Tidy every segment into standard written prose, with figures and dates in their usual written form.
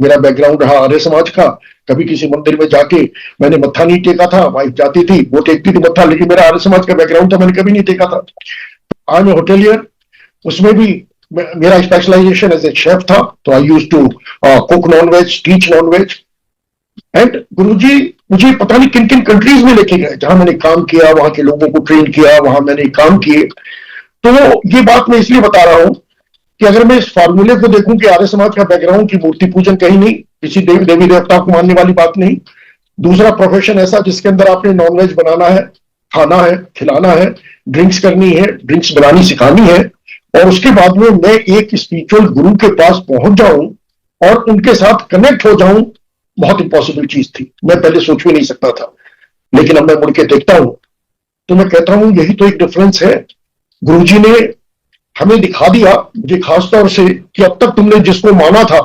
मेरा बैकग्राउंड रहा आर्य समाज का। कभी किसी मंदिर में जाके मैंने मत्था नहीं टेका था, वाइफ जाती थी वो टेकती थी मत्था, लेकिन मेरा आर्य समाज का बैकग्राउंड था, मैंने कभी नहीं टेका था। आई एम होटेलियर, उसमें भी मेरा स्पेशलाइजेशन एज ए शेफ था, तो I use to cook non veg, teach non veg. And Guruji मुझे पता नहीं किन किन कंट्रीज में लेके गए, जहां मैंने काम किया, वहां के लोगों को ट्रेन किया, वहां मैंने काम किए। तो ये बात मैं इसलिए बता रहा हूं कि अगर मैं इस फार्मूले को देखूं कि आर्य समाज का बैकग्राउंड की मूर्ति पूजन कहीं नहीं, किसी देवी देवता को मानने वाली बात नहीं। दूसरा प्रोफेशन ऐसा जिसके अंदर आपने नॉनवेज बनाना है, खाना है, खिलाना है, ड्रिंक्स करनी है, ड्रिंक्स बनानी सिखानी है, और उसके बाद में मैं एक स्पिरिचुअल गुरु के पास पहुंच जाऊं और उनके साथ कनेक्ट हो जाऊं, बहुत इंपॉसिबल चीज थी। मैं पहले सोच भी नहीं सकता था, लेकिन अब मैं मुड़ के देखता हूं तो मैं कहता हूं यही तो एक डिफरेंस है। गुरुजी ने हमें दिखा दिया, मुझे खासतौर से, कि अब तक तुमने जिसको माना था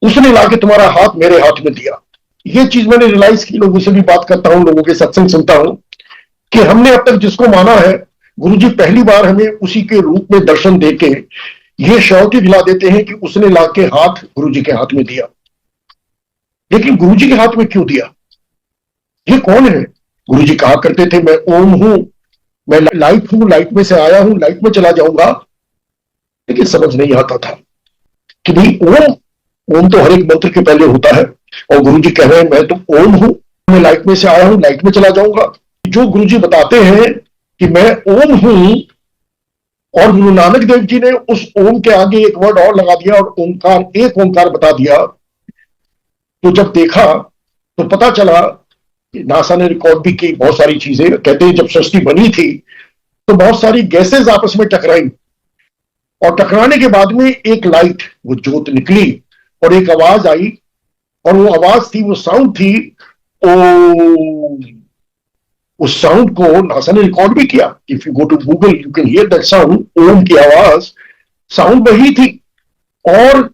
उसने लाके तुम्हारा हाथ मेरे हाथ में दिया। ये चीज मैंने रियलाइज की, लोगों से भी बात करता हूं, लोगों के सत्संग सुनता हूं, कि हमने अब तक जिसको माना है, गुरुजी पहली बार हमें उसी के रूप में दर्शन देके ये श्योरिटी दिला देते हैं कि उसने लाके हाथ गुरुजी के हाथ में दिया। लेकिन गुरुजी के हाथ में क्यों दिया? ये कौन है? गुरुजी कहा करते थे मैं ओम हूं, मैं लाइट हूं, लाइट में से आया हूं, लाइट में चला जाऊंगा। लेकिन समझ नहीं आता था कि भाई ओम तो हर एक मंत्र के पहले होता है, और गुरुजी कह रहे हैं मैं तो ओम हूं, मैं लाइट में से आया हूं, लाइट में चला जाऊंगा। जो गुरुजी बताते हैं कि मैं ओम हूं, और गुरु नानक देव जी ने उस ओम के आगे एक वर्ड और लगा दिया और ओंकार, एक ओंकार बता दिया। तो जब देखा तो पता चला, नासा ने रिकॉर्ड भी की बहुत सारी चीजें, कहते हैं जब सृष्टि बनी थी तो बहुत सारी गैसेस आपस में टकराई, और टकराने के बाद में एक लाइट, वो ज्योत निकली और एक आवाज आई, और वो आवाज थी, वो साउंड थी ओम। उस साउंड को नासा ने रिकॉर्ड भी किया। If you go to Google you can hear that sound, Om की आवाज, साउंड वही थी। और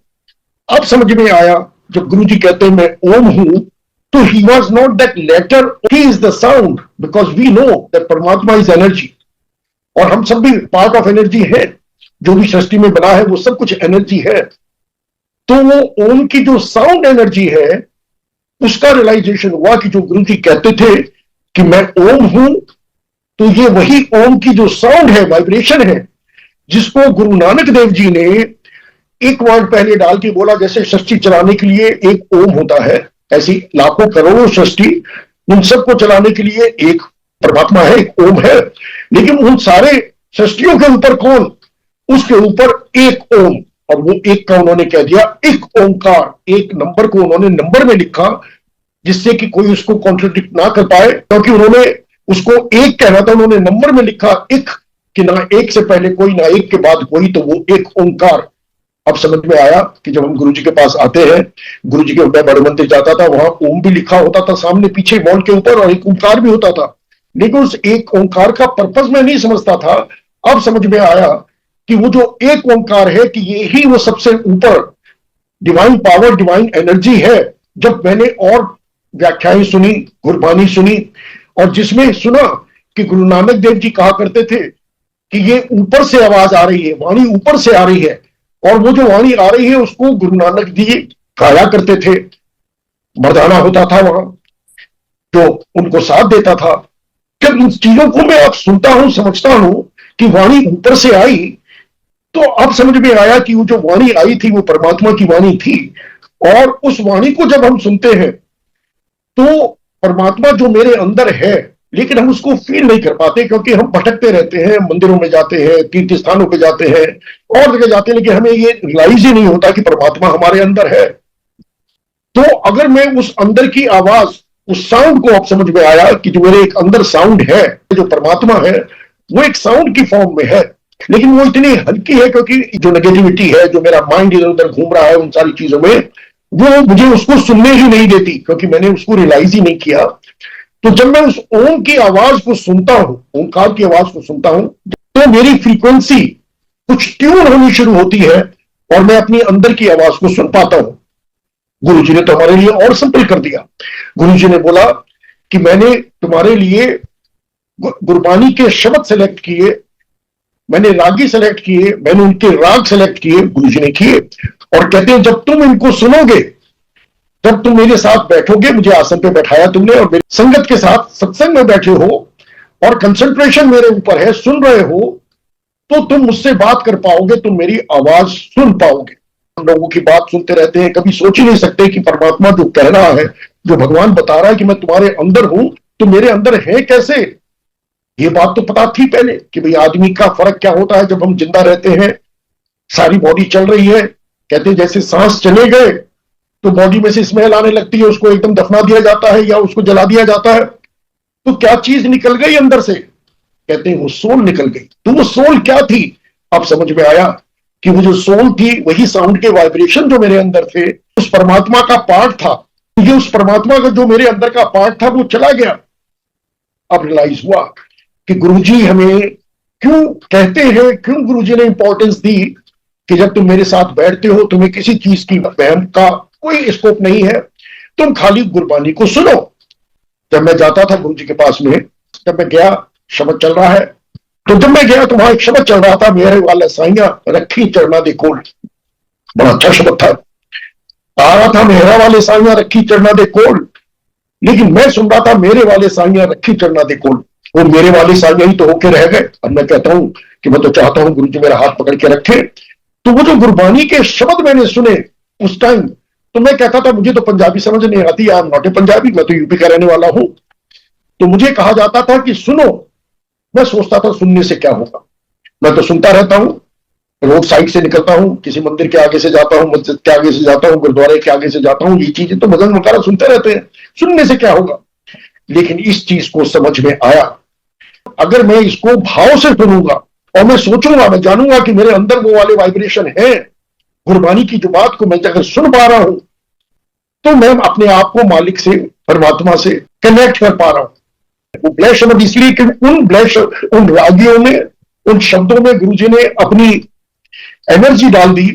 अब समझ में आया जब गुरुजी कहते हैं मैं ओम हूं, तो he was not that letter, he is the sound, because we know that परमात्मा इज एनर्जी, और हम सब भी पार्ट ऑफ एनर्जी है। जो भी सृष्टि में बना है वो सब कुछ एनर्जी है। तो वो ओम की जो साउंड एनर्जी है, उसका रियलाइजेशन हुआ कि जो गुरुजी कहते थे कि मैं ओम हूं, तो ये वही ओम की जो साउंड है, वाइब्रेशन है, जिसको गुरु नानक देव जी ने एक वर्ड पहले डाल के बोला, जैसे सृष्टि चलाने के लिए एक ओम होता है, ऐसी लाखों करोड़ों सृष्टि, उन सबको चलाने के लिए एक परमात्मा है, एक ओम है। लेकिन उन सारे सृष्टियों के ऊपर कौन? उसके ऊपर एक ओम, और वो एक का उन्होंने कह दिया एक ओंकार। एक नंबर को उन्होंने नंबर में लिखा, जिससे कि कोई उसको कॉन्ट्रडिक्ट ना कर पाए, क्योंकि उन्होंने उसको एक कहना था, उन्होंने नंबर में लिखा एक, कि ना एक से पहले कोई ना एक के बाद कोई, तो वो एक ओंकार। अब समझ में आया कि जब हम गुरुजी के पास आते हैं, गुरुजी के मैं बड़े मंदिर जाता था, वहां ओम भी लिखा होता था सामने पीछे वॉल के ऊपर, और एक ओंकार भी होता था, लेकिन उस एक ओंकार का पर्पस मैं नहीं समझता था। अब समझ में आया कि वो जो एक ओंकार है, कि ये ही वो सबसे ऊपर डिवाइन पावर, डिवाइन एनर्जी है। जब मैंने और व्याख्याएं सुनी, गुरबानी सुनी, और जिसमें सुना कि गुरु नानक देव जी कहा करते थे कि ये ऊपर से आवाज आ रही है, वाणी ऊपर से आ रही है, और वो जो वाणी आ रही है उसको गुरु नानक जी गाया करते थे। मर्दाना होता था वहां जो उनको साथ देता था। जब इन चीजों को मैं अब सुनता हूं, समझता हूं कि वाणी ऊपर से आई, तो अब समझ में आया कि वो जो वाणी आई थी वो परमात्मा की वाणी थी। और उस वाणी को जब हम सुनते हैं तो परमात्मा जो मेरे अंदर है, लेकिन हम उसको फील नहीं कर पाते, क्योंकि हम भटकते रहते हैं, मंदिरों में जाते हैं, तीर्थ स्थानों पे जाते हैं, और जगह जाते हैं, लेकिन हमें ये रियलाइज ही नहीं होता कि परमात्मा हमारे अंदर है। तो अगर मैं उस अंदर की आवाज, उस साउंड को अब समझ में आया कि जो मेरे एक अंदर साउंड है, जो परमात्मा है, वो एक साउंड की फॉर्म में है, लेकिन वो इतनी हल्की है, क्योंकि जो नेगेटिविटी है, जो मेरा माइंड इधर उधर घूम रहा है उन सारी चीजों में, वो मुझे उसको सुनने ही नहीं देती, क्योंकि मैंने उसको रियलाइज ही नहीं किया। तो जब मैं उस ओम की आवाज को सुनता हूं, ओंकार की आवाज को सुनता हूं, तो मेरी फ्रीक्वेंसी कुछ ट्यून होनी शुरू होती है, और मैं अपनी अंदर की आवाज को सुन पाता हूं। गुरुजी ने तो हमारे लिए और सिंपल कर दिया। गुरुजी ने बोला कि मैंने तुम्हारे लिए गुरबानी के शब्द सेलेक्ट किए, मैंने रागी सेलेक्ट किए, मैंने उनके राग सेलेक्ट किए, गुरुजी ने किए, और कहते हैं जब तुम इनको सुनोगे, जब तुम मेरे साथ बैठोगे, मुझे आसन पे बैठाया तुमने और मेरी संगत के साथ सत्संग में बैठे हो और कंसंट्रेशन मेरे ऊपर है, सुन रहे हो, तो तुम मुझसे बात कर पाओगे, तुम मेरी आवाज सुन पाओगे। हम लोगों की बात सुनते रहते हैं, कभी सोच ही नहीं सकते कि परमात्मा जो कह रहा है, जो भगवान बता रहा है कि मैं तुम्हारे अंदर हूं, तो मेरे अंदर है कैसे। ये बात तो पता थी पहले कि भाई आदमी का फर्क क्या होता है जब हम जिंदा रहते हैं, सारी बॉडी चल रही है, कहते हैं जैसे सांस चले गए तो बॉडी में से स्मेल आने लगती है, उसको एकदम दफना दिया जाता है या उसको जला दिया जाता है, तो क्या चीज निकल गई अंदर से, कहते हैं वो सोल निकल गई। तो वो सोल क्या थी, अब समझ में आया कि वो जो सोल थी वही साउंड के वाइब्रेशन जो मेरे अंदर थे, उस परमात्मा का पार्ट था। ये उस परमात्मा का जो मेरे अंदर का पार्ट था वो चला गया। अब रियलाइज हुआ कि गुरुजी हमें क्यों कहते हैं, क्यों गुरुजी ने इंपॉर्टेंस दी कि जब तुम मेरे साथ बैठते हो तुम्हें किसी चीज की वहम का कोई स्कोप नहीं है, तुम खाली गुरबानी को सुनो। जब मैं जाता था गुरुजी के पास में, जब मैं गया, शब्द चल रहा है, तो जब मैं गया तो वहां एक शब्द चल रहा था, मेरे वाले साइया रखी चढ़ना दे कोल। बड़ा अच्छा शब्द था, आ रहा था मेरा वाले साइया रखी चढ़ना दे कोल, लेकिन मैं सुन रहा था मेरे वाले साइया रखी चढ़ना दे कोल। वो मेरे वाले साइया ही तो होके रह गए। अब मैं कहता हूं कि मैं तो चाहता हूं गुरुजी मेरा हाथ पकड़ के रखे। तो वो जो गुरबानी के शब्द मैंने सुने उस टाइम, तो मैं कहता था मुझे तो पंजाबी समझ नहीं आती, I am not a Punjabi, मैं तो यूपी का रहने वाला हूं। तो मुझे कहा जाता था कि सुनो, मैं सोचता था सुनने से क्या होगा। मैं तो सुनता रहता हूं, रोड साइड से निकलता हूं, किसी मंदिर के आगे से जाता हूं, मस्जिद के आगे से जाता हूं, गुरुद्वारे के आगे से जाता हूं, ये चीजें तो भजन वगैरह सुनते रहते हैं, सुनने से क्या होगा। लेकिन इस चीज को समझ में आया, अगर मैं इसको भाव से सुनूंगा और मैं सोचूंगा, मैं जानूंगा कि मेरे अंदर वो वाले वाइब्रेशन है, गुरबानी की जो बात को मैं अगर सुन पा रहा हूं, तो मैं अपने आप को मालिक से, परमात्मा से कनेक्ट कर पा रहा हूं। वो ब्लेस शब्द इसलिए कि उन रागियों में, उन शब्दों में गुरुजी ने अपनी एनर्जी डाल दी,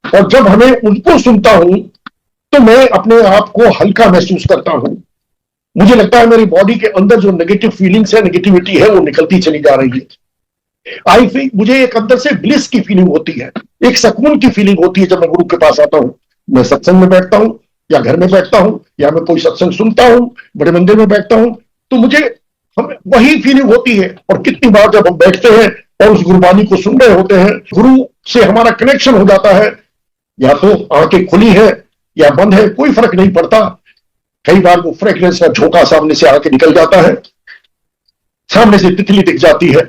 और जब हमें उनको सुनता हूं तो मैं अपने आप को हल्का महसूस करता हूं। मुझे लगता है मेरी बॉडी के अंदर जो नेगेटिव फीलिंग्स है, नेगेटिविटी है, वो निकलती चली जा रही है। आई फील, मुझे एक अंदर से ब्लिस की फीलिंग होती है, एक सुकून की फीलिंग होती है जब मैं गुरु के पास आता हूं। मैं सत्संग में बैठता हूं या घर में बैठता हूं या मैं कोई सत्संग सुनता हूं, बड़े मंदिर में बैठता हूं, तो मुझे वही फीलिंग होती है। और कितनी बार जब हम बैठते हैं और उस गुरबानी को सुन रहे होते हैं, गुरु से हमारा कनेक्शन हो जाता है, या तो आंखें खुली है या बंद है, कोई फर्क नहीं पड़ता। कई बार वो फ्रेग्रेंस का झोंका सामने से आके निकल जाता है, सामने से तितली दिख जाती है,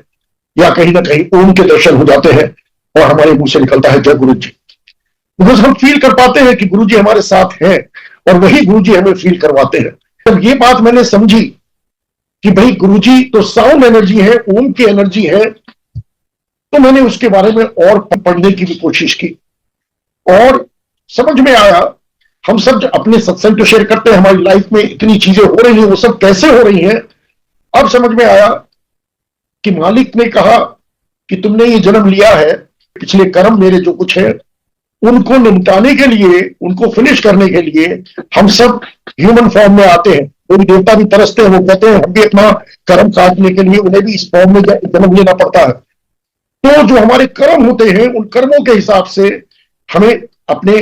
या कहीं ना कहीं ओम के दर्शन हो जाते हैं और हमारे मुंह से निकलता है जय गुरु जी। बिकॉज हम फील कर पाते हैं कि गुरु जी हमारे साथ हैं और वही गुरु जी हमें फील करवाते हैं। जब ये बात मैंने समझी कि भाई गुरु जी तो साउंड एनर्जी है, ओम की एनर्जी है, तो मैंने उसके बारे में और पढ़ने की भी कोशिश की और समझ में आया। हम सब अपने सत्संग तो शेयर करते हैं, हमारी लाइफ में इतनी चीजें हो रही हैं, वो सब कैसे हो रही हैं। अब समझ में आया कि मालिक ने कहा कि तुमने ये जन्म लिया है, पिछले कर्म मेरे जो कुछ है उनको निपटाने के लिए, उनको फिनिश करने के लिए हम सब ह्यूमन फॉर्म में आते हैं। वो भी देवता भी तरसते हैं, वो कहते हैं हम भी अपना कर्म काटने के लिए उन्हें भी इस फॉर्म में जन्म लेना पड़ता है। तो जो हमारे कर्म होते हैं, उन कर्मों के हिसाब से हमें अपने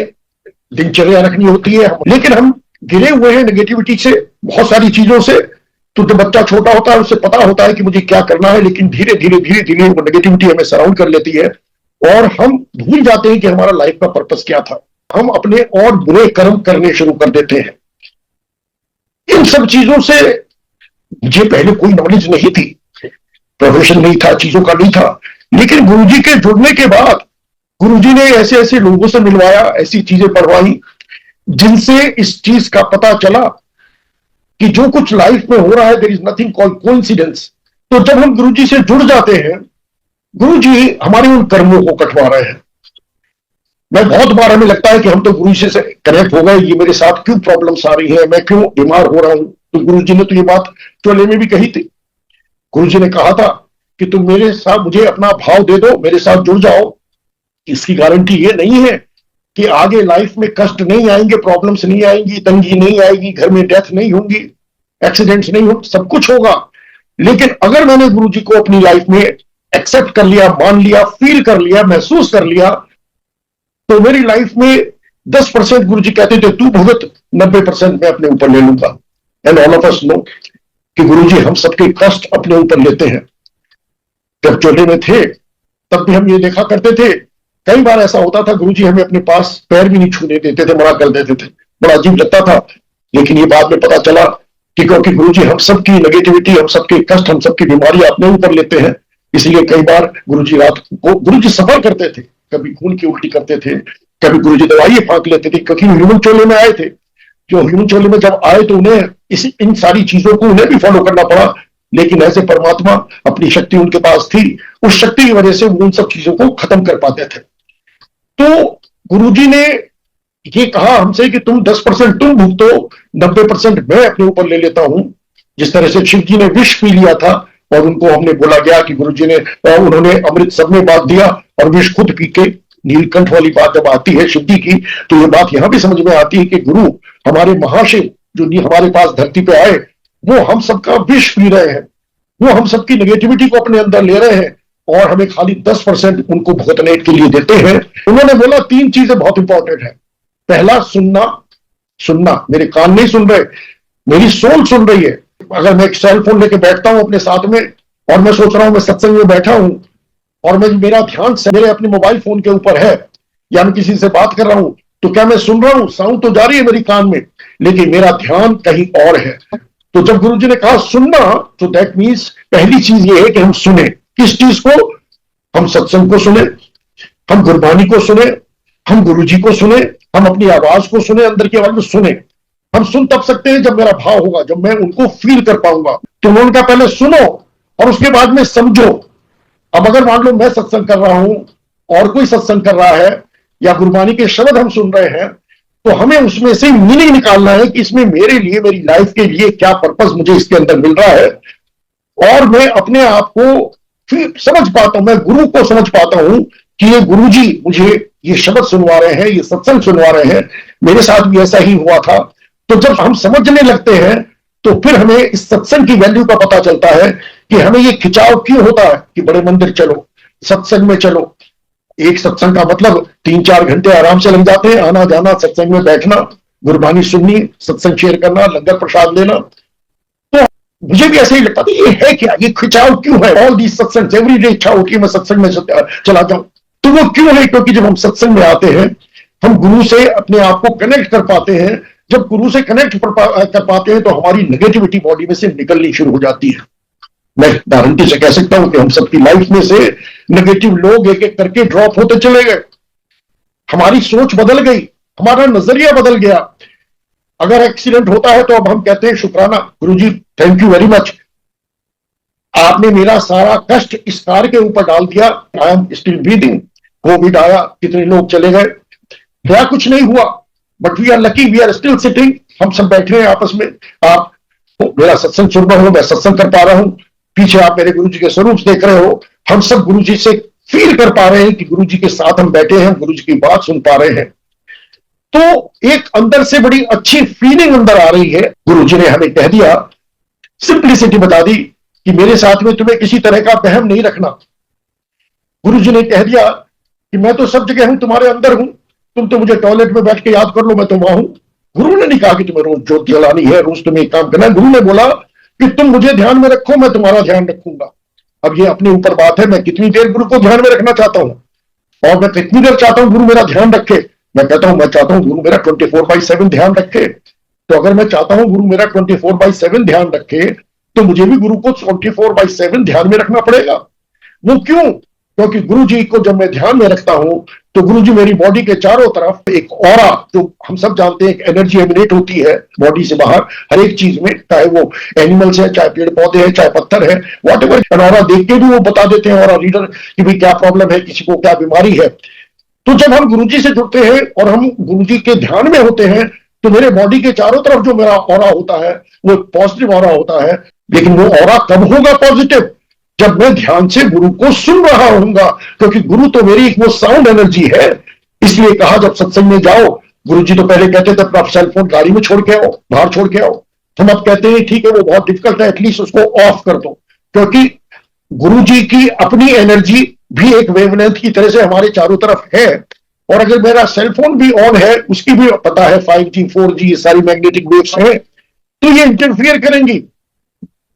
दिनचर्या रखनी होती है। लेकिन हम गिरे हुए हैं नेगेटिविटी से, बहुत सारी चीजों से। तो जब बच्चा छोटा होता है उसे पता होता है कि मुझे क्या करना है, लेकिन धीरे धीरे धीरे धीरे वो नेगेटिविटी हमें सराउंड कर लेती है और हम भूल जाते हैं कि हमारा लाइफ का पर्पस क्या था। हम अपने और बुरे कर्म करने शुरू कर देते हैं। इन सब चीजों से मुझे पहले कोई नॉलेज नहीं थी, प्रोफेशन नहीं था, चीजों का नहीं था। लेकिन गुरुजी के जुड़ने के बाद गुरुजी ने ऐसे ऐसे लोगों से मिलवाया, ऐसी चीजें पढ़वाई जिनसे इस चीज का पता चला कि जो कुछ लाइफ में हो रहा है, there is nothing called coincidence. तो जब हम गुरुजी से जुड़ जाते हैं, गुरुजी हमारे उन कर्मों को कटवा रहे हैं। मैं बहुत बार हमें लगता है कि हम तो गुरुजी से कनेक्ट हो गए, ये मेरे साथ क्यों प्रॉब्लम्स आ रही है, मैं क्यों बीमार हो रहा हूं। तो गुरुजी ने तो ये बात चोले में भी कही थी। गुरुजी ने कहा था कि तुम मेरे साथ, मुझे अपना भाव दे दो, मेरे साथ जुड़ जाओ। इसकी गारंटी ये नहीं है कि आगे लाइफ में कष्ट नहीं आएंगे, प्रॉब्लम्स नहीं आएंगी, तंगी नहीं आएगी, घर में डेथ नहीं होंगी, एक्सीडेंट्स नहीं होंगे, सब कुछ होगा। लेकिन अगर मैंने गुरुजी को अपनी लाइफ में एक्सेप्ट कर लिया, मान लिया, फील कर लिया, महसूस कर लिया, तो मेरी लाइफ में 10% गुरु जी कहते थे तू भुगत, 90% मैं अपने ऊपर ले लूंगा। And all of us know कि गुरु जी हम सबके कष्ट अपने ऊपर लेते हैं। जब चोले में थे तब भी हम ये देखा करते थे, कई बार ऐसा होता था गुरु जी हमें अपने पास पैर भी नहीं छूने देते थे, मना कर देते थे, बड़ा अजीब लगता था। लेकिन ये बाद में पता चला कि क्योंकि गुरु जी हम सबकी नेगेटिविटी, हम सबके कष्ट, हम सबकी बीमारी अपने ऊपर लेते हैं, इसलिए कई बार गुरु जी रात को गुरु जी सफर करते थे, कभी खून की उल्टी करते थे, कभी गुरु जी दवाई फाँक लेते थे, क्योंकि ह्यूमन चोले में आए थे। जो ह्यूमन चोले में जब आए तो उन्हें इन सारी चीजों को उन्हें भी फॉलो करना पड़ा, लेकिन ऐसे परमात्मा अपनी शक्ति उनके पास थी, उस शक्ति की वजह से वो उन सब चीजों को खत्म कर पाते थे। तो गुरुजी ने ये कहा हमसे कि तुम 10% तुम भुगतो, 90% मैं अपने ऊपर ले लेता हूं। जिस तरह से शिव जी ने विष पी लिया था और उनको हमने बोला गया कि गुरुजी ने उन्होंने अमृत सब में बांट दिया और विष खुद पी के, नीलकंठ वाली बात जब आती है शिव जी की, तो ये बात यहां भी समझ में आती है कि गुरु हमारे महाशिव जो हमारे पास धरती पे आए, वो हम सबका विष पी रहे हैं, वो हम सबकी नेगेटिविटी को अपने अंदर ले रहे हैं और हमें खाली 10% उनको भुगतने के लिए देते हैं। उन्होंने बोला 3 चीजें बहुत इंपॉर्टेंट है। पहला, सुनना, मेरे कान नहीं सुन रहे, मेरी सोल सुन रही है। अगर मैं एक सेल फोन लेके बैठता हूं अपने साथ में और मैं सोच रहा हूं मैं सत्संग में बैठा हूं और मेरा ध्यान मेरे अपने मोबाइल फोन के ऊपर है या मैं किसी से बात कर रहा हूं, तो क्या मैं सुन रहा हूं? साउंड तो जा रही है मेरी कान में, लेकिन मेरा ध्यान कहीं और है। तो जब गुरुजी ने कहा सुनना, तो दैट मीन्स पहली चीज ये है कि हम सुने। किस चीज को? हम सत्संग को सुने, हम गुरबानी को सुने, हम गुरुजी को सुने, हम अपनी आवाज को सुने, अंदर की आवाज में सुने। हम सुन तब सकते हैं जब मेरा भाव होगा, जब मैं उनको फील कर पाऊंगा। तो उन्होंने कहा पहले सुनो और उसके बाद में समझो। अब अगर मान लो मैं सत्संग कर रहा हूं और कोई सत्संग कर रहा है या गुरबानी के शब्द हम सुन रहे हैं, तो हमें उसमें से मीनिंग निकालना है कि इसमें मेरे लिए, मेरी लाइफ के लिए क्या पर्पस मुझे इसके अंदर मिल रहा है। और मैं अपने आप को फिर समझ पाता हूं, मैं गुरु को समझ पाता हूं कि ये गुरु जी मुझे ये शब्द सुनवा रहे हैं, ये सत्संग सुनवा रहे हैं। मेरे साथ भी ऐसा ही हुआ था। तो जब हम समझने लगते हैं तो फिर हमें इस सत्संग की वैल्यू का पता चलता है कि हमें ये खिंचाव क्यों होता है कि बड़े मंदिर चलो, सत्संग में चलो। एक सत्संग का मतलब 3-4 घंटे आराम से लग जाते हैं, आना जाना, सत्संग में बैठना, गुरबानी सुननी, सत्संग शेयर करना, लंगर प्रसाद लेना। तो मुझे भी ऐसे ही लगता था ये है क्या, ये खिंचाव क्यों है? ऑल दी सत्संग एवरी डे इच्छा होती है मैं सत्संग में चला जाऊं। तो वो क्यों है? क्योंकि जब हम सत्संग में आते हैं, हम गुरु से अपने आप को कनेक्ट कर पाते हैं। जब गुरु से कनेक्ट कर पाते हैं तो हमारी नेगेटिविटी बॉडी में से निकलनी शुरू हो जाती है। मैं गारंटी से कह सकता हूं कि हम सबकी लाइफ में से नेगेटिव लोग एक एक करके ड्रॉप होते चले गए। हमारी सोच बदल गई, हमारा नजरिया बदल गया। अगर एक्सीडेंट होता है तो अब हम कहते हैं शुक्राना, गुरुजी थैंक यू वेरी मच, आपने मेरा सारा कष्ट इस कार के ऊपर डाल दिया। I am still breathing. Covid आया, कितने लोग चले गए, क्या कुछ नहीं हुआ, but we are lucky, we are still sitting. हम सब बैठ रहे हैं आपस में, आप मेरा सत्संग सुन रहे हो, मैं सत्संग कर पा रहा हूं, पीछे आप मेरे गुरुजी के स्वरूप देख रहे हो। हम सब गुरुजी से फील कर पा रहे हैं कि गुरुजी के साथ हम बैठे हैं, गुरुजी की बात सुन पा रहे हैं। तो एक अंदर से बड़ी अच्छी फीलिंग अंदर आ रही है। गुरुजी ने हमें कह दिया, सिंपलिसिटी बता दी कि मेरे साथ में तुम्हें किसी तरह का वहम नहीं रखना। गुरुजी ने कह दिया कि मैं तो सब जगह हूं, तुम्हारे अंदर हूं, तुम तो मुझे टॉयलेट में बैठ के याद कर लो, मैं तो वहां हूं। गुरु ने नहीं कहा कि तुम्हें रोज ज्योति जलानी है, रोज तुम्हें एक काम करना है। गुरु ने बोला कि तुम मुझे ध्यान में रखो, मैं तुम्हारा ध्यान रखूंगा। अब ये अपने ऊपर बात है, मैं कितनी देर गुरु को ध्यान में रखना चाहता हूं और मैं कितनी देर चाहता हूं गुरु मेरा ध्यान रखे। मैं कहता हूं मैं चाहता हूं गुरु मेरा 24/7 ध्यान रखे। तो अगर मैं चाहता हूं गुरु मेरा 24/7 ध्यान रखे, तो मुझे भी गुरु को 24/7 ध्यान में रखना पड़ेगा। वो क्यों? क्योंकि गुरु जी को जब मैं ध्यान में रखता हूं तो गुरु जी मेरी बॉडी के चारों तरफ एक ऑरा, जो हम सब जानते हैं एक एनर्जी एमिनेट होती है बॉडी से बाहर हर एक चीज में, चाहे वो एनिमल्स है, चाहे पेड़ पौधे है, चाहे पत्थर है, व्हाटएवर। ऑरा देख के भी वो बता देते हैं, ऑरा रीडर, कि भाई क्या प्रॉब्लम है, किसी को क्या बीमारी है। तो जब हम गुरु जी से जुड़ते हैं और हम गुरु जी के ध्यान में होते हैं, तो मेरे बॉडी के चारों तरफ जो मेरा ऑरा होता है वो पॉजिटिव ऑरा होता है। लेकिन वो ऑरा कब होगा पॉजिटिव? जब मैं ध्यान से गुरु को सुन रहा हूंगा, क्योंकि गुरु तो मेरी वो साउंड एनर्जी है। इसलिए कहा जब सत्संग में जाओ, गुरु जी तो पहले कहते थे अपना सेल फोन गाड़ी में छोड़ के आओ, बाहर छोड़ के आओ। हम अब कहते हैं ठीक है वो बहुत डिफिकल्ट है, एटलीस्ट उसको ऑफ कर दो, क्योंकि गुरु जी की अपनी एनर्जी भी एक वेवलेंथ की तरह से हमारे चारों तरफ है। और अगर मेरा सेलफोन भी ऑन है, उसकी भी पता है 5G 4G ये सारी मैग्नेटिक वेव्स हैं, तो ये इंटरफियर करेंगी।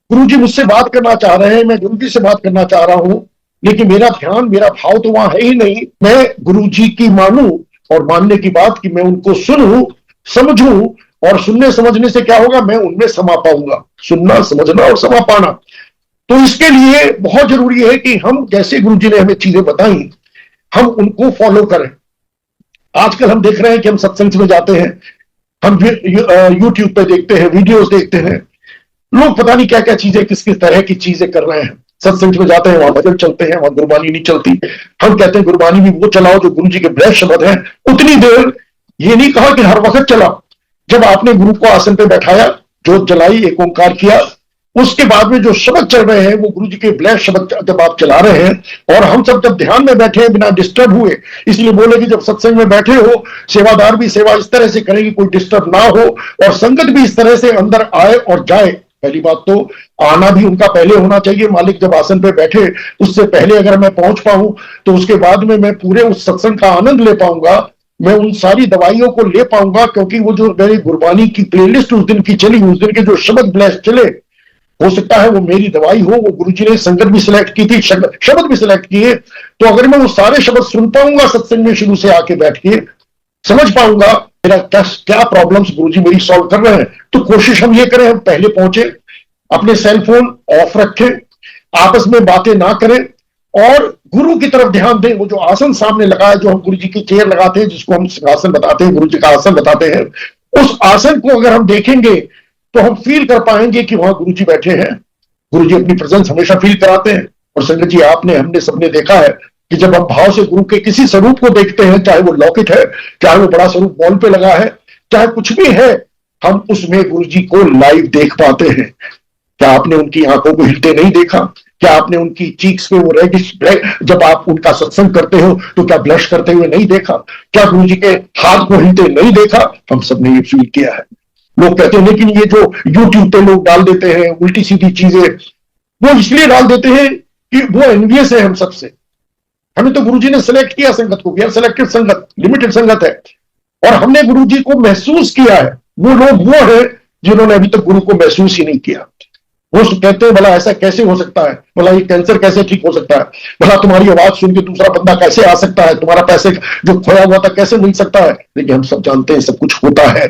गुरुजी मुझसे बात करना चाह रहे हैं, मैं गुरुजी से बात करना चाह रहा हूं, लेकिन मेरा ध्यान, मेरा भाव तो वहां है ही नहीं। मैं गुरुजी की मानूं और मानने की बात कि मैं उनको सुनूं, समझूं, और सुनने समझने से क्या होगा, मैं उनमें समा पाऊंगा। सुनना, समझना और समा पाना। तो इसके लिए बहुत जरूरी है कि हम, जैसे गुरुजी ने हमें चीजें बताई, हम उनको फॉलो करें। आजकल हम देख रहे हैं कि हम सत्संग में जाते हैं, हम यूट्यूब पे देखते हैं, वीडियोस देखते हैं, लोग पता नहीं क्या क्या चीजें, किस किस तरह की चीजें कर रहे हैं। सत्संग में जाते हैं, वहां भजन चलते हैं, वहां गुरबानी नहीं चलती। हम कहते हैं गुरबानी भी वो चलाओ जो गुरु जी के ब्लेस शब्द हैं, उतनी देर। ये नहीं कहा कि हर वक्त चलाओ। जब आपने गुरु को आसन पे बैठाया, जोत जलाई, एक ओंकार किया, उसके बाद में जो शब्द चल रहे हैं वो गुरु जी के ब्लेस शब्द जब आप चला रहे हैं, और हम सब जब ध्यान में बैठे हैं बिना डिस्टर्ब हुए, इसलिए बोले कि जब सत्संग में बैठे हो, सेवादार भी सेवा इस तरह से करें कि कोई डिस्टर्ब ना हो, और संगत भी इस तरह से अंदर आए और जाए। पहली बात तो आना भी उनका पहले होना चाहिए। मालिक जब आसन पे बैठे, उससे पहले अगर मैं पहुंच पाऊं, तो उसके बाद में मैं पूरे उस सत्संग का आनंद ले पाऊंगा, मैं उन सारी दवाइयों को ले पाऊंगा। क्योंकि वो जो मेरी गुरबानी की प्लेलिस्ट उस दिन की चली, उस दिन के जो शब्द ब्लेस चले, हो सकता है वो मेरी दवाई हो। वो गुरुजी ने संगत भी सिलेक्ट की थी, शब्द भी सिलेक्ट किए। तो अगर मैं वो सारे शब्द सुन पाऊंगा सत्संग में, शुरू से आके बैठ के समझ पाऊंगा मेरा क्या क्या प्रॉब्लम्स गुरुजी मेरी सॉल्व कर रहे हैं। तो कोशिश हम ये करें, हम पहले पहुंचे, अपने सेलफोन ऑफ रखें, आपस में बातें ना करें, और गुरु की तरफ ध्यान दें। वो जो आसन सामने लगा है, जो हम गुरु जी की चेयर लगाते हैं, जिसको हम आसन बताते हैं, गुरु जी का आसन बताते हैं, उस आसन को अगर हम देखेंगे तो हम फील कर पाएंगे कि वहां गुरु जी बैठे हैं। गुरु जी अपनी प्रेजेंस हमेशा फील कराते हैं। और संगत जी, आपने, हमने सबने देखा है कि जब हम भाव से गुरु के किसी स्वरूप को देखते हैं, चाहे वो लौकिक है, चाहे वो बड़ा स्वरूप वॉल पे लगा है, चाहे कुछ भी है, हम उसमें गुरु जी को लाइव देख पाते हैं। क्या आपने उनकी आंखों को हिलते नहीं देखा? क्या आपने उनकी चीक्स पे वो रेडिश, जब आप उनका सत्संग करते हो तो क्या ब्लश करते हुए नहीं देखा? क्या गुरु जी के हाथ को हिलते नहीं देखा? हम सब ने ये फील किया है। लोग कहते हैं लेकिन ये जो यूट्यूब पे लोग डाल देते हैं उल्टी सीधी चीजें, वो इसलिए डाल देते हैं कि वो एनवियस है हम सबसे। हमें तो गुरुजी ने सिलेक्ट किया संगत को, यार सिलेक्टेड संगत, लिमिटेड संगत है, और हमने गुरुजी को महसूस किया है। वो लोग वो है जिन्होंने अभी तक गुरु को महसूस ही नहीं किया। वो कहते हैं भला ऐसा कैसे हो सकता है, भला ये कैंसर कैसे ठीक हो सकता है, भला तुम्हारी आवाज सुन के दूसरा बंदा कैसे आ सकता है, तुम्हारा पैसे जो खोया हुआ था कैसे मिल सकता है। लेकिन हम सब जानते हैं सब कुछ होता है।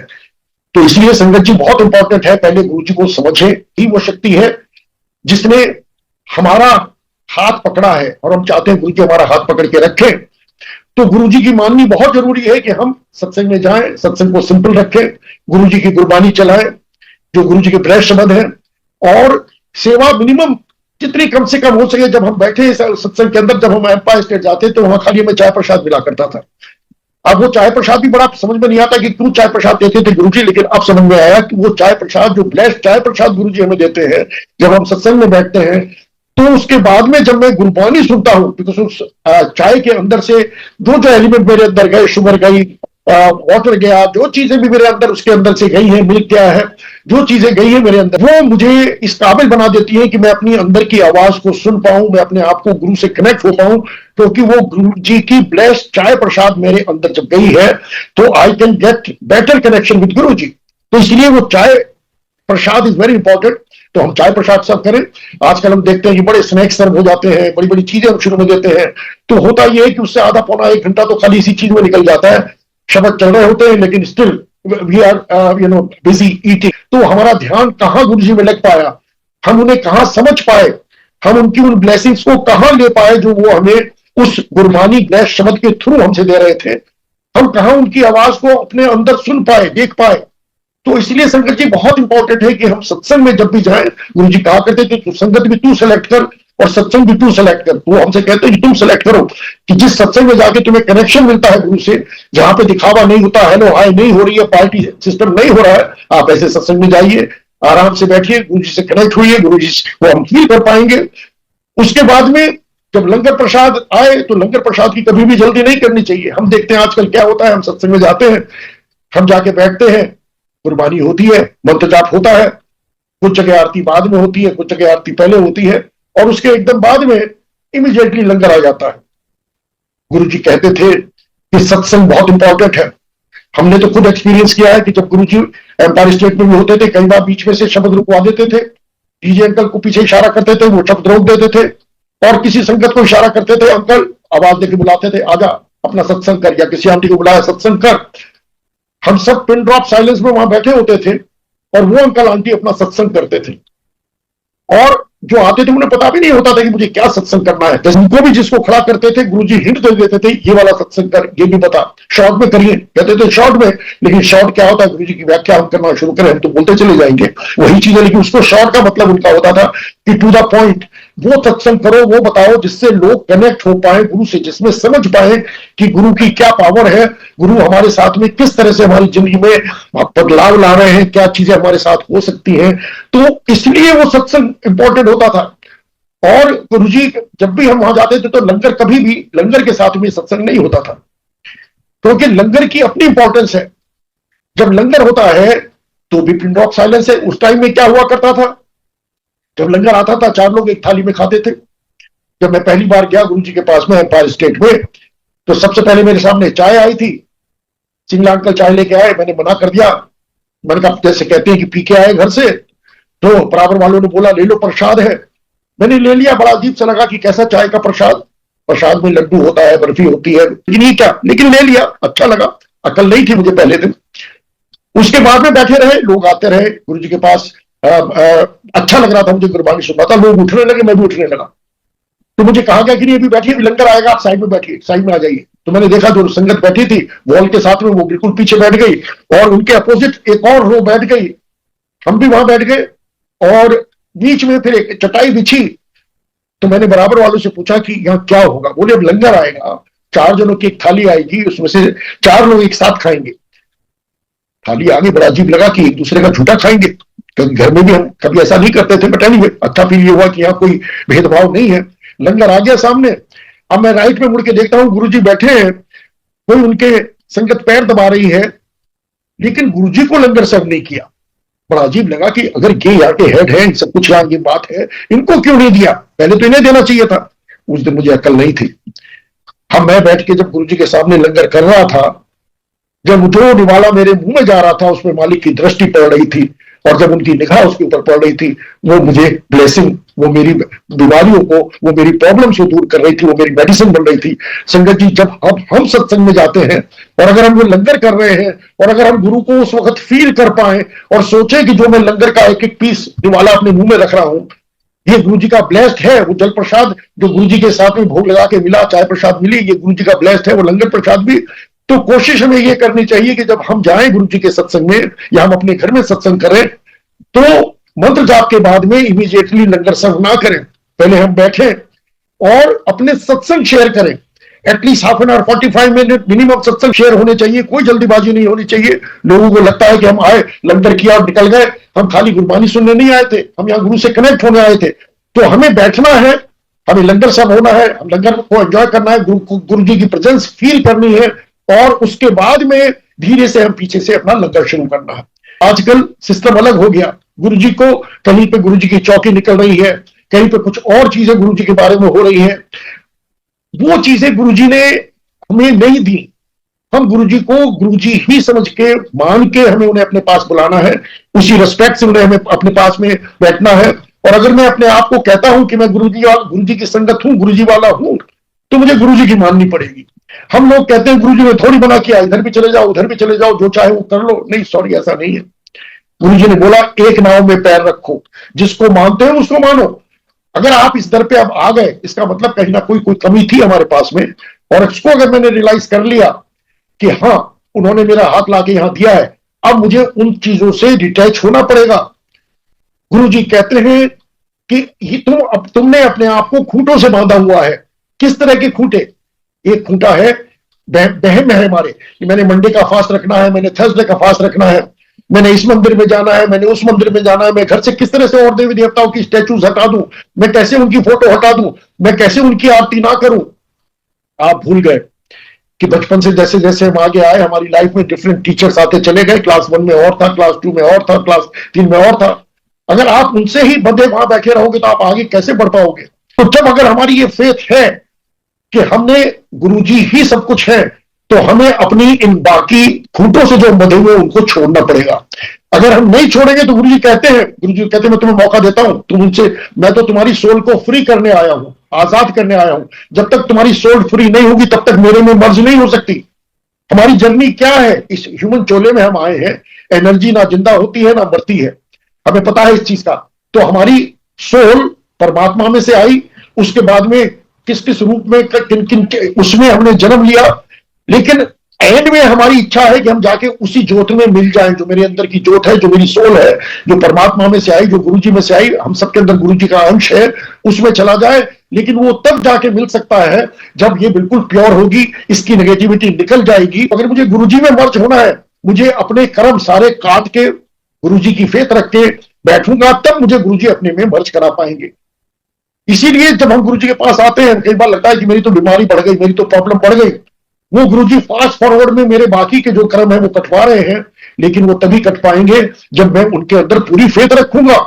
तो इसलिए संगत जी बहुत इंपॉर्टेंट है, पहले गुरु जी को समझे। ही वो शक्ति है जिसने हमारा हाथ पकड़ा है, और हम चाहते हैं गुरु जी हमारा हाथ पकड़ के रखें। तो गुरु जी की माननी बहुत जरूरी है कि हम सत्संग में जाएं, सत्संग को सिंपल रखें, गुरु जी की गुरबानी चलाएं, जो गुरु जी के ब्लेस शब्द हैं, और सेवा मिनिमम जितनी कम से कम हो सके। जब हम बैठे सत्संग के अंदर, जब हम एम्पायर स्टेट जाते तो वहां खाली हमें चाय प्रसाद मिला करता था। अब वो चाय प्रसाद भी बड़ा समझ में नहीं आता कि क्यों चाय प्रसाद देते थे गुरुजी, लेकिन अब समझ में आया कि वो चाय प्रसाद, जो ब्लेस्ड चाय प्रसाद गुरुजी हमें देते हैं जब हम सत्संग में बैठते हैं, तो उसके बाद में जब मैं गुरबानी सुनता हूं, बिकॉज उस चाय के अंदर से जो एलिमेंट मेरे अंदर गए, शुगर गई, वाटर गया, जो चीजें भी मेरे अंदर उसके अंदर से गई है, मिल्क गया है, जो चीजें गई है मेरे अंदर, वो मुझे इस काबिल बना देती है कि मैं अपनी अंदर की आवाज को सुन पाऊं, मैं अपने आप को गुरु से कनेक्ट हो पाऊं। क्योंकि वो गुरु जी की ब्लेस्ड चाय प्रसाद मेरे अंदर जब गई है, तो I can get better connection with गुरु जी। तो इसलिए वो चाय प्रसाद इज वेरी इंपॉर्टेंट। तो हम चाय प्रसाद सर्व करें। आजकल हम देखते हैं कि बड़े स्नैक्स सर्व हो जाते हैं, बड़ी बड़ी चीजें हम शुरू में देते हैं। तो होता यह है कि उससे आधा पौना एक घंटा तो खाली इसी चीज में निकल जाता है। शब्द चल रहे होते हैं लेकिन still we are busy eating. तो हमारा ध्यान कहां गुरु जी में लग पाया, हम उन्हें कहां समझ पाए, हम उनकी उन ब्लेसिंग्स को कहां ले पाए जो वो हमें उस गुरबानी ब्लेस शब्द के थ्रू हमसे दे रहे थे, हम कहां उनकी आवाज को अपने अंदर सुन पाए, देख पाए। तो इसलिए संगत जी बहुत इंपॉर्टेंट है कि हम सत्संग में जब भी जाएं, गुरु जी कहा करते थे कि संगत भी तू सेलेक्ट कर और सत्संग भी तू सेलेक्ट कर। तो हमसे कहते हैं कि तुम सेलेक्ट करो कि जिस सत्संग में जाके तुम्हें कनेक्शन मिलता है गुरु से, जहां पे दिखावा नहीं होता, हेलो हाय नहीं हो रही है, पार्टी सिस्टम नहीं हो रहा है, आप ऐसे सत्संग में जाइए, आराम से बैठिए, गुरु जी से कनेक्ट हुई, गुरु जी को हम फील कर पाएंगे। उसके बाद में जब लंगर प्रसाद आए तो लंगर प्रसाद की कभी भी जल्दी नहीं करनी चाहिए। हम देखते हैं आजकल क्या होता है, हम सत्संग में जाते हैं, हम जाके बैठते हैं, कुर्बानी होती है, मंत्र जाप होता है, कुछ जगह आरती बाद में होती है, कुछ जगह आरती पहले होती है, और उसके एकदम बाद में इमीडिएटली लंगर आ जाता है। गुरु जी कहते थे कि सत्संग बहुत इंपॉर्टेंट है। हमने तो खुद एक्सपीरियंस किया है कि जब गुरुजी एम्पायर स्टेट में भी होते थे, कई बार बीच में से शब्द रुकवा देते थे, डीजे अंकल को पीछे इशारा करते थे, वो शब्द रोक देते थे, और किसी संगत को इशारा करते थे, अंकल आवाज देके बुलाते थे, आजा अपना सत्संग कर, या किसी आंटी को बुलाया सत्संग कर। हम सब पिन ड्रॉप साइलेंस में वहां बैठे होते थे और वो अंकल आंटी अपना सत्संग करते थे, और जो आते थे उन्हें पता भी नहीं होता था कि मुझे क्या सत्संग करना है। जैसे उनको भी जिसको खड़ा करते थे गुरुजी हिंट दे देते थे, ये वाला सत्संग कर, ये भी बता, शॉर्ट में करिए, कहते थे शॉर्ट में। लेकिन शॉर्ट क्या होता है, गुरुजी की व्याख्या हम करना शुरू करें हम तो बोलते चले जाएंगे वही चीज है, लेकिन उसको शॉर्ट का मतलब उनका होता था कि टू द पॉइंट वो सत्संग करो, वो बताओ जिससे लोग कनेक्ट हो पाए गुरु से, जिसमें समझ पाए कि गुरु की क्या पावर है, गुरु हमारे साथ में किस तरह से हमारी जिंदगी में बदलाव ला रहे हैं, क्या चीजें हमारे साथ हो सकती हैं। तो इसलिए वो सत्संग इंपॉर्टेंट होता था। और गुरुजी जब भी हम वहां जाते थे तो लंगर, कभी भी लंगर के साथ में सत्संग नहीं होता था, क्योंकि लंगर की अपनी इंपॉर्टेंस है। जब लंगर होता है तो भी पिन ड्रॉप साइलेंस है। उस टाइम में क्या हुआ करता था, जब लंगर आता था 4 लोग एक थाली में खाते थे। जब मैं पहली बार गया गुरुजी के पास में एम्पायर स्टेट में, तो सबसे पहले मेरे सामने चाय आई थी, सिंगला अंकल चाय लेके आए, मैंने मना कर दिया। मैंने कहा जैसे कहते हैं कि पी के आए घर से, तो बराबर वालों ने बोला ले लो प्रसाद है, मैंने ले लिया। बड़ा अजीब सा लगा कि कैसा चाय का प्रसाद, प्रसाद में लड्डू होता है, बर्फी होती है, लेकिन ये क्या, लेकिन ले लिया, अच्छा लगा। अकल नहीं थी मुझे पहले दिन। उसके बाद में बैठे रहे, लोग आते रहे गुरुजी के पास, अच्छा लग रहा था मुझे, गुरबानी सुनना था, लोग उठने लगे, मैं भी उठने लगा। तो मुझे कहा गया कि नहीं अभी बैठिए, अभी लंगर आएगा, आप साइड में बैठिए, साइड में आ जाइए। तो मैंने देखा जो संगत बैठी थी वॉल के साथ में, वो बिल्कुल पीछे बैठ गई, और उनके अपोजिट एक और रो बैठ गई, हम भी वहां बैठ गए, और बीच में फिर एक चटाई बिछी। तो मैंने बराबर वालों से पूछा कि यहाँ क्या होगा, बोले अब लंगर आएगा, 4 जनों की एक थाली आएगी, उसमें से 4 लोग एक साथ खाएंगे। थाली आगे, बड़ा अजीब लगा कि एक दूसरे का झूठा खाएंगे, क्योंकि घर में भी हम कभी ऐसा नहीं करते थे, बट एनीवे अच्छा फील ये हुआ कि यहाँ कोई भेदभाव नहीं है। लंगर आ गया सामने। अब मैं राइट में मुड़ के देखता हूँ गुरुजी बैठे हैं, कोई उनके संगत पैर दबा रही है, लेकिन गुरुजी को लंगर सर्व नहीं किया। बड़ा अजीब लगा कि अगर ये यहाँ के हेड है, सब कुछ यहाँ की बात है, इनको क्यों नहीं दिया, पहले तो इन्हें देना चाहिए था। उस दिन मुझे अकल नहीं थी। हम मैं बैठ के जब गुरुजी के सामने लंगर कर रहा था, जब जो निवाला मेरे मुंह में जा रहा था उसमें मालिक की दृष्टि पड़ रही थी, और जब उनकी निगाह उसके ऊपर पड़ रही थी, वो मुझे ब्लेसिंग, वो मेरी बीमारियों को, वो मेरी प्रॉब्लम्स को दूर कर रही थी, वो मेरी मेडिसिन बन रही थी। संगत जी, जब हम सत्संग में जाते हैं और अगर हम वो लंगर कर रहे हैं, और अगर हम गुरु को उस वक्त फील कर पाए और सोचे कि जो मैं लंगर का एक एक पीस निवाला अपने मुंह में रख रहा हूं, ये गुरु जी का ब्लेस्ड है। वो जल प्रसाद जो गुरु जी के साथ में भोग लगा के मिला, चाय प्रसाद मिली, ये गुरु जी का ब्लेस्ड है, वो लंगर प्रसाद भी। तो कोशिश हमें ये करनी चाहिए कि जब हम जाएं गुरु जी के सत्संग में, या हम अपने घर में सत्संग करें, तो मंत्र जाप के बाद में इमीडिएटली लंगर सर्व ना करें, पहले हम बैठें और अपने सत्संग शेयर करें। At least half an hour 45 minute minimum सत्संग शेयर होने चाहिए, कोई जल्दीबाजी नहीं होनी चाहिए। लोगों को लगता है कि हम आए, लंगर किया और निकल गए, हम खाली गुरबानी सुनने नहीं आए थे, हम यहाँ गुरु से कनेक्ट होने आए थे। तो हमें बैठना है, हमें लंगर सब होना है, हम लंगर को एंजॉय करना है, गुरु जी की प्रेजेंस फील करनी है, और उसके बाद में धीरे से हम पीछे से अपना लंगर शुरू करना है। आजकल सिस्टम अलग हो गया, गुरु जी को कहीं पे गुरु जी की चौकी निकल रही है, कहीं पे कुछ और चीजें गुरु जी के बारे में हो रही हैं। वो चीजें गुरु जी ने हमें नहीं दी। हम गुरु जी को गुरु जी ही समझ के, मान के हमें उन्हें अपने पास बुलाना है, उसी रिस्पेक्ट से उन्हें हमें अपने पास में बैठना है। और अगर मैं अपने आप को कहता हूं कि मैं गुरु जी की संगत हूं, गुरु जी वाला हूं, तो मुझे गुरु जी की माननी पड़ेगी। हम लोग कहते हैं गुरु जी ने थोड़ी मना किया, इधर भी चले जाओ, उधर भी चले जाओ, जो चाहे वो कर लो। नहीं, सॉरी, ऐसा नहीं है। गुरु जी ने बोला एक नाव में पैर रखो, जिसको मानते हो उसको मानो। अगर आप इस दर पे अब आ गए, इसका मतलब कहीं ना कोई कमी थी हमारे पास में, और इसको अगर मैंने रियलाइज कर लिया कि हाँ, उन्होंने मेरा हाथ लाके यहां दिया है, अब मुझे उन चीजों से डिटैच होना पड़ेगा। गुरु जी कहते हैं कि तुमने अपने आप को खूंटों से बांधा हुआ है। किस तरह के खूंटे? एक खूंटा है, बहम है हमारे, कि मैंने मंडे का फास्ट रखना है, मैंने थर्सडे का फास्ट रखना है, मैंने इस मंदिर में जाना है, मैंने उस मंदिर में जाना है, मैं घर से किस तरह से और देवी देवताओं की स्टैचूज हटा दूं, मैं कैसे उनकी फोटो हटा दूं, मैं कैसे उनकी आरती ना करूं। आप भूल गए कि बचपन से जैसे जैसे हम आगे आए, हमारी लाइफ में डिफरेंट टीचर्स आते चले गए। क्लास 1 में और था, क्लास 2 में और था, क्लास 3 में और था। अगर आप उनसे ही बंधे वहां बैठे रहोगे तो आप आगे कैसे बढ़ पाओगे? तो जब अगर हमारी ये फेथ है कि हमने गुरुजी ही सब कुछ है, तो हमें अपनी इन बाकी खूंटों से जो बंधे हुए उनको छोड़ना पड़ेगा। अगर हम नहीं छोड़ेंगे तो गुरु जी कहते हैं, मैं तुम्हें मौका देता हूं, तुम उनसे, मैं तो तुम्हारी सोल को फ्री करने आया हूं, आजाद करने आया हूं। जब तक तुम्हारी सोल फ्री नहीं होगी तब तक मेरे में मर्ज नहीं हो सकती। हमारी जर्नी क्या है, इस ह्यूमन चोले में हम आए हैं, एनर्जी ना जिंदा होती है ना मरती है, हमें पता है इस चीज का। तो हमारी सोल परमात्मा में से आई, उसके बाद में किस किस रूप में किन किन उसमें हमने जन्म लिया, लेकिन एंड में हमारी इच्छा है कि हम जाके उसी ज्योत में मिल जाएं, जो मेरे अंदर की ज्योत है, जो मेरी सोल है, जो परमात्मा में से आई, जो गुरु जी में से आई, हम सबके अंदर गुरु जी का अंश है, उसमें चला जाए। लेकिन वो तब जाके मिल सकता है जब ये बिल्कुल प्योर होगी, इसकी नेगेटिविटी निकल जाएगी। अगर मुझे गुरु जी में मर्ज होना है, मुझे अपने कर्म सारे काट के गुरु जी की फेत रख के बैठूंगा, तब मुझे गुरु जी अपने में मर्ज करा पाएंगे। इसीलिए जब हम गुरु जी के पास आते हैं, कई बार लगता है कि मेरी तो बीमारी बढ़ गई, मेरी तो प्रॉब्लम बढ़ गई। वो गुरुजी फास्ट फॉरवर्ड में मेरे बाकी के जो कर्म है वो कटवा रहे हैं, लेकिन वो तभी कट पाएंगे जब मैं उनके अंदर पूरी फेथ रखूंगा।